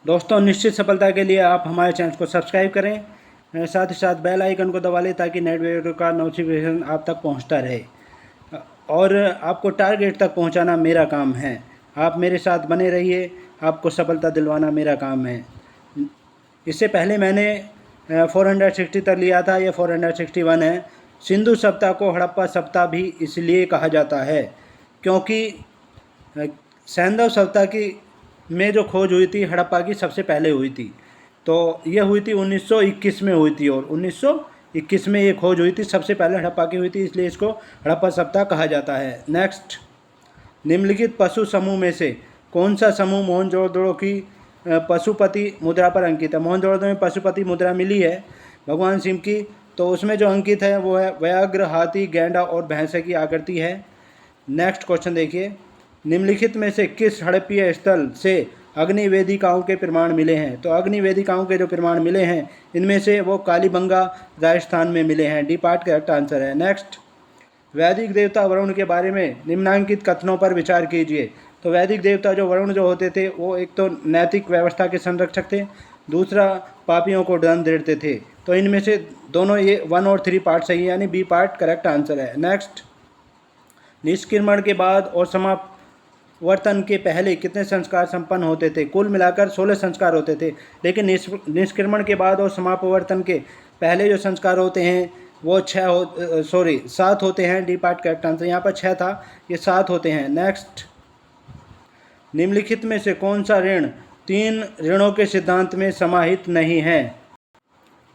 दोस्तों, निश्चित सफलता के लिए आप हमारे चैनल को सब्सक्राइब करें, साथ ही साथ बेल आइकन को दबा लें ताकि नेट वीडियो का नोटिफिकेशन आप तक पहुंचता रहे। और आपको टारगेट तक पहुंचाना मेरा काम है। आप मेरे साथ बने रहिए, आपको सफलता दिलवाना मेरा काम है। इससे पहले मैंने 460 तक लिया था, ये 461 है। सिंधु सभ्यता को हड़प्पा सभ्यता भी इसलिए कहा जाता है क्योंकि सैंधव सभ्यता की में जो खोज हुई थी हड़प्पा की सबसे पहले हुई थी। तो ये हुई थी 1921 में हुई थी, और 1921 में ये खोज हुई थी, सबसे पहले हड़प्पा की हुई थी, इसलिए इसको हड़प्पा सभ्यता कहा जाता है। नेक्स्ट, निम्नलिखित पशु समूह में से कौन सा समूह मोहनजोदड़ो की पशुपति मुद्रा पर अंकित है? मोहनजोदड़ो में पशुपति मुद्रा मिली है भगवान शिव की, तो उसमें जो अंकित है वो है व्याघ्र, हाथी, गैंडा और भैंस की आकृति है। नेक्स्ट क्वेश्चन देखिए, निम्नलिखित में से किस हड़प्पीय स्थल से अग्नि वेदिकाओं के प्रमाण मिले हैं? तो अग्नि वेदिकाओं के जो प्रमाण मिले हैं इनमें से वो कालीबंगा राजस्थान में मिले हैं। डी पार्ट करेक्ट आंसर है। नेक्स्ट, वैदिक देवता वरुण के बारे में निम्नांकित कथनों पर विचार कीजिए। तो वैदिक देवता जो वरुण जो होते थे वो एक तो नैतिक व्यवस्था के संरक्षक थे, दूसरा पापियों को दंड देते थे। तो इनमें से दोनों ये 1 और 3 पार्ट सही है, यानी बी पार्ट करेक्ट आंसर है। नेक्स्ट, निष्क्रमण के बाद और समावर्तन के पहले कितने संस्कार संपन्न होते थे? कुल मिलाकर 16 संस्कार होते थे, लेकिन निष्क्रमण के बाद और समापवर्तन के पहले जो संस्कार होते हैं वो 7 होते हैं। डी पार्ट करेक्ट आंसर, यहाँ पर 6 था, ये 7 होते हैं। नेक्स्ट, निम्नलिखित में से कौन सा ऋण 3 ऋणों के सिद्धांत में समाहित नहीं है?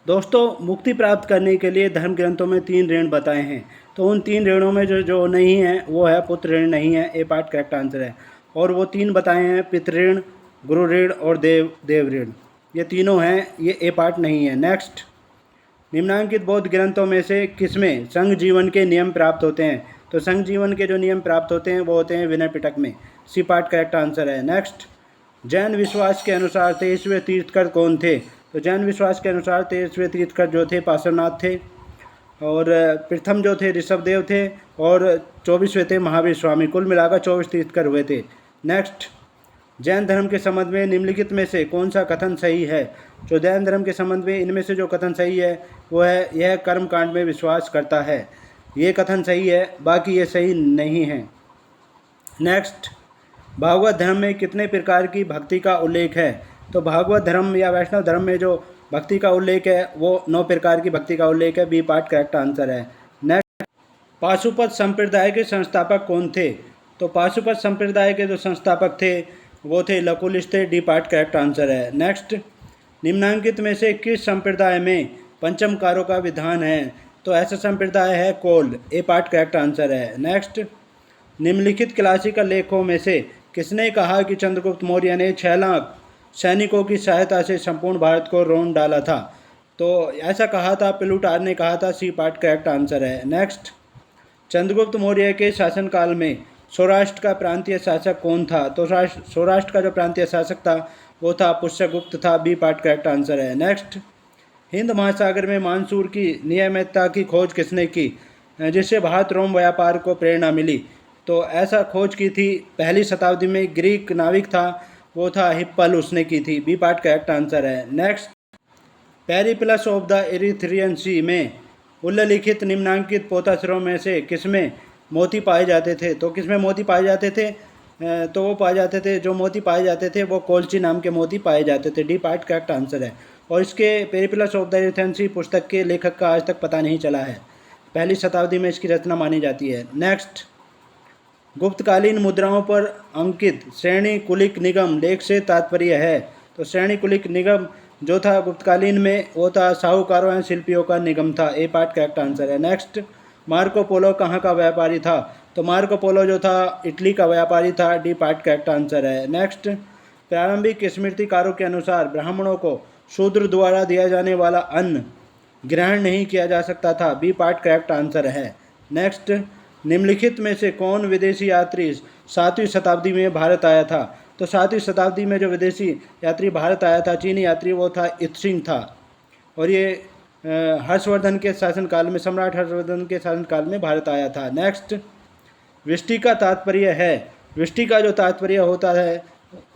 दोस्तों, मुक्ति प्राप्त करने के लिए धर्म ग्रंथों में 3 ऋण बताए हैं, तो उन 3 ऋणों में जो नहीं है वो है पुत्र ऋण नहीं है। ए पार्ट करेक्ट आंसर है। और वो 3 बताए हैं पितृ ऋण, गुरु ऋण और देव ऋण, ये तीनों हैं, ये ए पार्ट नहीं है। नेक्स्ट, निम्नांकित बौद्ध ग्रंथों में से किसमें संघ जीवन के नियम प्राप्त होते हैं? तो संघ जीवन के जो नियम प्राप्त होते हैं वो होते हैं विनय पिटक में। सी पार्ट करेक्ट आंसर है। नेक्स्ट, जैन विश्वास के अनुसार 23वें तीर्थकर कौन थे? तो जैन विश्वास के अनुसार 23वें तीर्थकर जो थे पार्श्वनाथ थे, और प्रथम जो थे ऋषभदेव थे, और 24वें थे महावीर स्वामी। कुल मिलाकर 24 तीर्थकर हुए थे। नेक्स्ट, जैन धर्म के संबंध में निम्नलिखित में से कौन सा कथन सही है? जो जैन धर्म के संबंध में इनमें से जो कथन सही है वो है यह कर्म कांड में विश्वास करता है। ये कथन सही है, बाकी ये सही नहीं है। नेक्स्ट, भागवत धर्म में कितने प्रकार की भक्ति का उल्लेख है? तो भागवत धर्म या वैष्णव धर्म में जो भक्ति का उल्लेख है वो 9 प्रकार की भक्ति का उल्लेख है। बी पार्ट करेक्ट आंसर है। नेक्स्ट, पाशुपत संप्रदाय के संस्थापक कौन थे? तो पाशुपत संप्रदाय के जो संस्थापक थे वो थे लकुलिश थे। डी पार्ट करेक्ट आंसर है। नेक्स्ट, निम्नांकित में से किस संप्रदाय में पंचमकारों का विधान है? तो ऐसा संप्रदाय है कोल। ए पार्ट करेक्ट आंसर है। नेक्स्ट, निम्नलिखित क्लासिकल लेखों में से किसने कहा कि चंद्रगुप्त मौर्य ने 6 लाख सैनिकों की सहायता से संपूर्ण भारत को रोन डाला था? तो ऐसा कहा था प्लूटार ने कहा था। सी पार्ट करेक्ट आंसर है। नेक्स्ट, चंद्रगुप्त मौर्य के शासनकाल में सौराष्ट्र का प्रांतीय शासक कौन था? तो सौराष्ट्र का जो प्रांतीय शासक था वो था पुष्यगुप्त था। बी पार्ट करेक्ट आंसर है। नेक्स्ट, हिंद महासागर में मानसूर की नियमितता की खोज किसने की जिससे भारत रोम व्यापार को प्रेरणा मिली? तो ऐसा खोज की थी 1वीं शताब्दी में ग्रीक नाविक था, वो था हिप्पल, उसने की थी। बी पार्ट करेक्ट आंसर है। Next, Periplus of the Erythraean Sea में उल्लिखित निम्नांकित पोताश्रयों में से किसमें मोती पाए जाते थे? तो किसमें मोती पाए जाते थे? तो वो पाए जाते थे, जो मोती पाए जाते थे वो कोलची नाम के मोती पाए जाते थे। डी पार्ट करेक्ट आंसर है। और इसके पेरिप्लस ऑफ द इरिथ्रियन सी पुस्तक के लेखक का आज तक पता नहीं चला है। 1वीं शताब्दी में इसकी रचना मानी जाती है। नेक्स्ट, गुप्तकालीन मुद्राओं पर अंकित श्रेणी कुलिक निगम लेख से तात्पर्य है? तो श्रेणी कुलिक निगम जो था गुप्तकालीन में वो था साहूकारों एवं शिल्पियों का निगम था। ए पार्ट करेक्ट आंसर है। नेक्स्ट, मार्को पोलो कहाँ का व्यापारी था? तो मार्को पोलो जो था इटली का व्यापारी था। डी पार्ट करेक्ट आंसर है। नेक्स्ट, प्रारंभिक स्मृतिकारों के अनुसार ब्राह्मणों को शूद्र द्वारा दिया जाने वाला अन्न ग्रहण नहीं किया जा सकता था। बी पार्ट करेक्ट आंसर है। नेक्स्ट, निम्नलिखित में से कौन विदेशी यात्री 7वीं शताब्दी में भारत आया था? तो 7वीं शताब्दी में जो विदेशी यात्री भारत आया था, चीनी यात्री, वो था इत्सिंग था। और ये हर्षवर्धन के शासनकाल में, सम्राट हर्षवर्धन के शासनकाल में भारत आया था। नेक्स्ट, वृष्टि का तात्पर्य है, वृष्टि का जो तात्पर्य होता है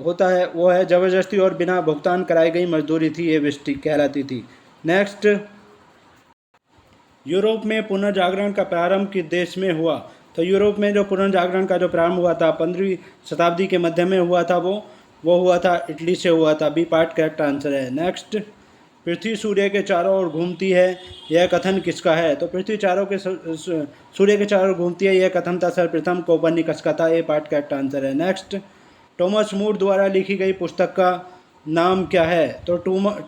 होता है वो है ज़बरदस्ती और बिना भुगतान कराई गई मजदूरी थी, ये विष्टि कहलाती थी। नेक्स्ट, यूरोप में पुनर्जागरण का प्रारंभ किस देश में हुआ? तो यूरोप में जो पुनर्जागरण का जो प्रारंभ हुआ था 15वीं शताब्दी के मध्य में हुआ था, वो हुआ था इटली से हुआ था। बी पार्ट करेक्ट आंसर है। नेक्स्ट, पृथ्वी सूर्य के चारों ओर घूमती है, यह कथन किसका है? तो पृथ्वी सूर्य के चारों ओर घूमती है, यह कथन था सर्वप्रथम कोपरनिकस का था। ए पार्ट करेक्ट आंसर है। नेक्स्ट, टॉमस मूर द्वारा लिखी गई पुस्तक का नाम क्या है? तो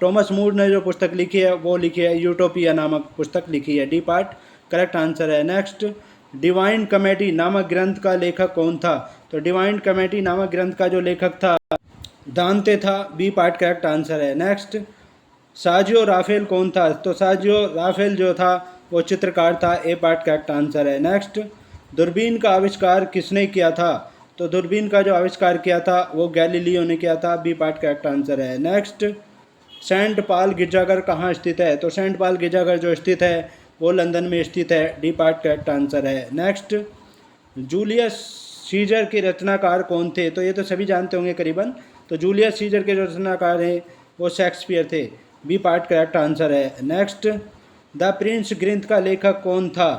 टॉमस मूर ने जो पुस्तक लिखी है वो लिखी है यूटोपिया नामक पुस्तक लिखी है। डी पार्ट करेक्ट आंसर है। नेक्स्ट, डिवाइन कॉमेडी नामक ग्रंथ का लेखक कौन था? तो डिवाइन कॉमेडी नामक ग्रंथ का जो लेखक था दांते था। बी पार्ट करेक्ट आंसर है। नेक्स्ट, साजियो राफेल कौन था? तो साजियो राफेल जो था वो चित्रकार था। ए पार्ट करेक्ट आंसर है। नेक्स्ट, दूरबीन का आविष्कार किसने किया था? तो दूरबीन का जो आविष्कार किया था वो गैलीलियो ने किया था। बी पार्ट करेक्ट आंसर है। नेक्स्ट, सेंट पाल गिरजाघर कहाँ स्थित है? तो सेंट पाल गिरजाघर जो स्थित है वो लंदन में स्थित है। डी पार्ट करेक्ट आंसर है। नेक्स्ट, जूलियस सीजर के रचनाकार कौन थे? तो ये तो सभी जानते होंगे करीबन। तो जूलियस सीजर के जो रचनाकार हैं वो शेक्सपियर थे। बी पार्ट करेक्ट आंसर है। नेक्स्ट, द प्रिंस ग्रंथ का लेखक कौन था?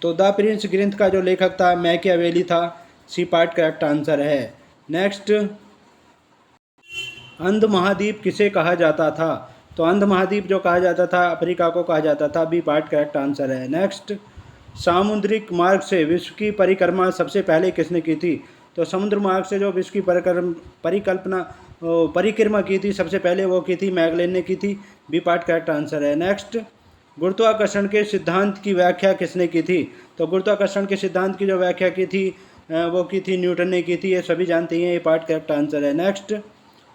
तो द प्रिंस ग्रंथ का जो लेखक था मैकियावेली था। सी पार्ट करेक्ट आंसर है। नेक्स्ट, अंध महाद्वीप किसे कहा जाता था? तो अंध महाद्वीप जो कहा जाता था अफ्रीका को कहा जाता था। बी पार्ट करेक्ट आंसर है। नेक्स्ट, सामुद्रिक मार्ग से विश्व की परिक्रमा सबसे पहले किसने की थी? तो समुद्र मार्ग से जो विश्व की परिक्रमा की थी सबसे पहले वो की थी मैगलेन ने की थी। बी पार्ट करेक्ट आंसर है। नेक्स्ट, गुरुत्वाकर्षण के सिद्धांत की व्याख्या किसने की थी? तो गुरुत्वाकर्षण के सिद्धांत की जो व्याख्या की थी वो की थी न्यूटन ने की थी। ये सभी जानते हैं। ये पार्ट करेक्ट आंसर है। नेक्स्ट,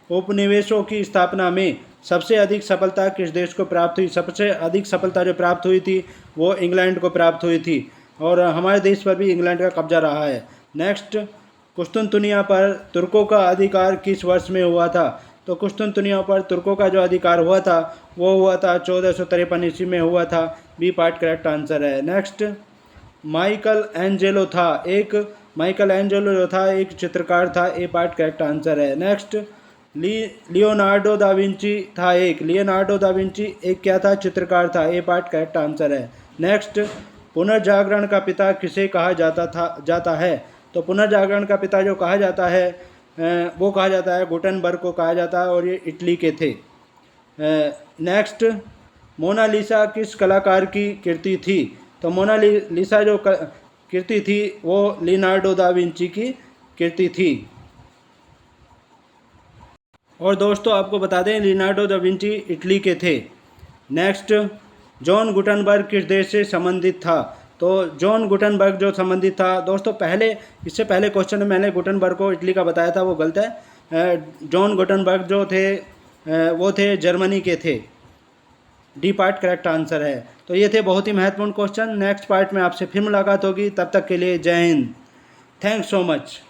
उपनिवेशों की स्थापना में सबसे अधिक सफलता किस देश को प्राप्त हुई? सबसे अधिक सफलता जो प्राप्त हुई थी वो इंग्लैंड को प्राप्त हुई थी और हमारे देश पर भी इंग्लैंड का कब्जा रहा है। नेक्स्ट, कुस्तुनतुनिया पर तुर्कों का अधिकार किस वर्ष में हुआ था? तो कुस्तुनतुनिया पर तुर्कों का जो अधिकार हुआ था वो हुआ था 1453 ईस्वी में हुआ था। बी पार्ट करेक्ट आंसर है। नेक्स्ट, माइकल एंजेलो जो था एक चित्रकार था। ए पार्ट करेक्ट आंसर है। नेक्स्ट, लियोनार्डो दा विंची एक क्या था? चित्रकार था। ए पार्ट करेक्ट आंसर है। नेक्स्ट, पुनर्जागरण का पिता किसे कहा जाता है? तो पुनर्जागरण का पिता जो कहा जाता है वो कहा जाता है गुटेनबर्ग को कहा जाता है और ये इटली के थे। नेक्स्ट, मोनालिसा किस कलाकार की कृति थी? तो मोनालिसा जो कृति थी वो लियोनार्डो दा विंची की कृति थी। और दोस्तों आपको बता दें लियोनार्डो दा विंची इटली के थे। नेक्स्ट, जॉन गुटेनबर्ग किस देश से संबंधित था? तो जॉन गुटेनबर्ग जो संबंधित था दोस्तों इससे पहले क्वेश्चन में मैंने गुटेनबर्ग को इटली का बताया था, वो गलत है। जॉन गुटेनबर्ग जो थे वो थे जर्मनी के थे। डी पार्ट करेक्ट आंसर है। तो ये थे बहुत ही महत्वपूर्ण क्वेश्चन। नेक्स्ट पार्ट में आपसे फिर मुलाकात होगी, तब तक के लिए जय हिंद। Thanks so much.